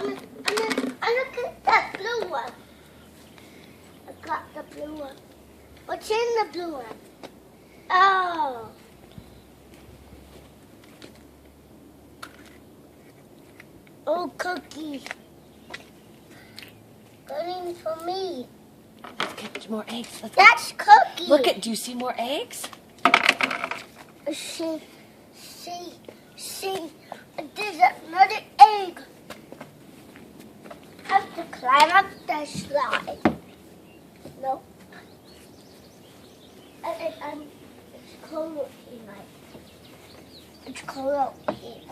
look at that blue one. I got the blue one. What's in the blue one? Oh. Oh, cookies. Going for me. Let's get more eggs. That's cookie. Look at, do you see more eggs? See. There's another egg. I have to climb up the slide. No. It's cold out here. It's cold out here.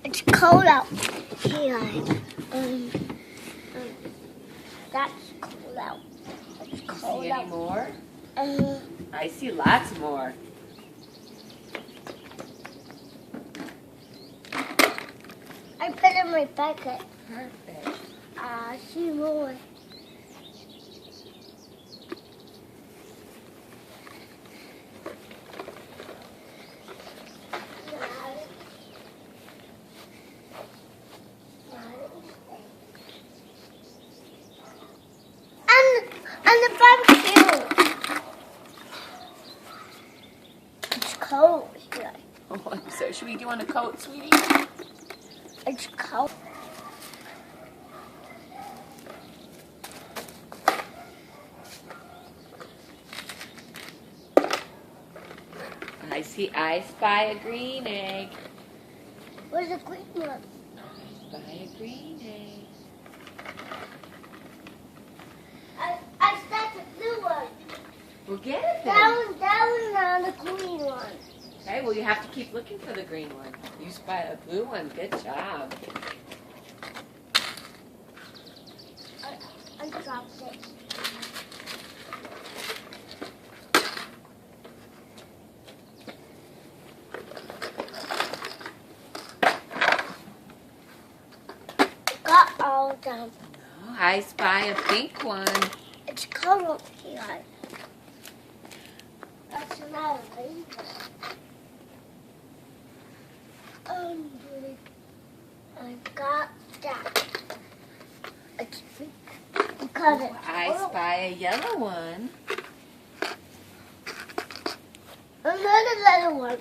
It's cold out here. That's cold out. It's cold See out. any more? I see lots more. I put it in my bucket. Perfect. I see more. And the barbecue. It's cold here. Oh, I'm so sweet. Do you want a coat, sweetie? It's cold. I spy a green egg. Where's the green one? I spy a green egg. I spot the blue one. Well, get it then. Down on the green one. Okay, well, you have to keep looking for the green one. You spy a blue one. Good job. I dropped it. Got all of them. Oh, I spy a pink one. It's cold up here. That's not a green one. I got that. It's pink. Because Oh, it's I cold. spy a yellow one. Another little one.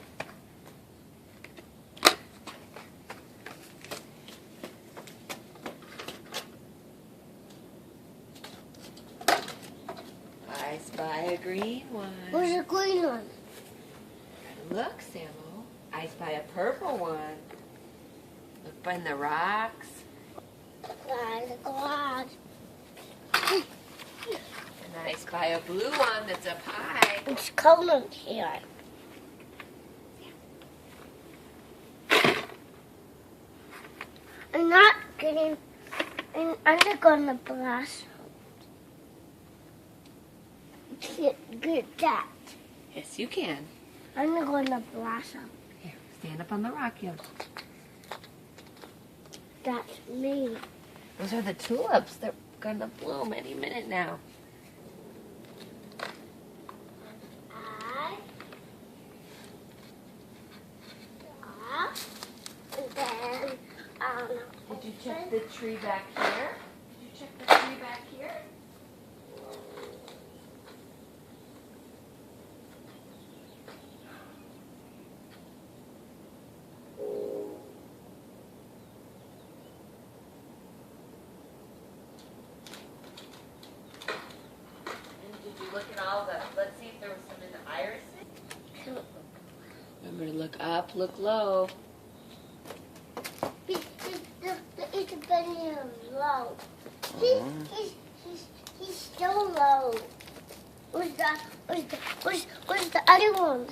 I spy a green one. Where's the green one? Look, Samuel. I spy a purple one. Look behind the rocks. The garage. And I spy a blue one that's up high. It's cold up here. I'm not getting. I'm not gonna blast. Get that. Yes, you can. I'm not gonna blast them. Here, stand up on the rock, yo. That's me. Those are the tulips. They're gonna bloom any minute now. And then, Did you check the tree back here? Did you check the tree back here? And did you look at all the, let's see if there was some in the iris? Remember to look up, look low. It's very low. He's still low. Where's the other one?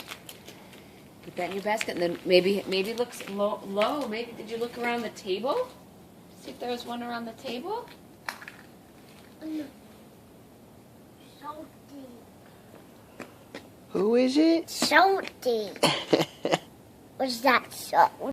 Put that in your basket, and then maybe look low. Maybe did you look around the table? See if there was one around the table. So deep. Who is it? So deep. What's that? So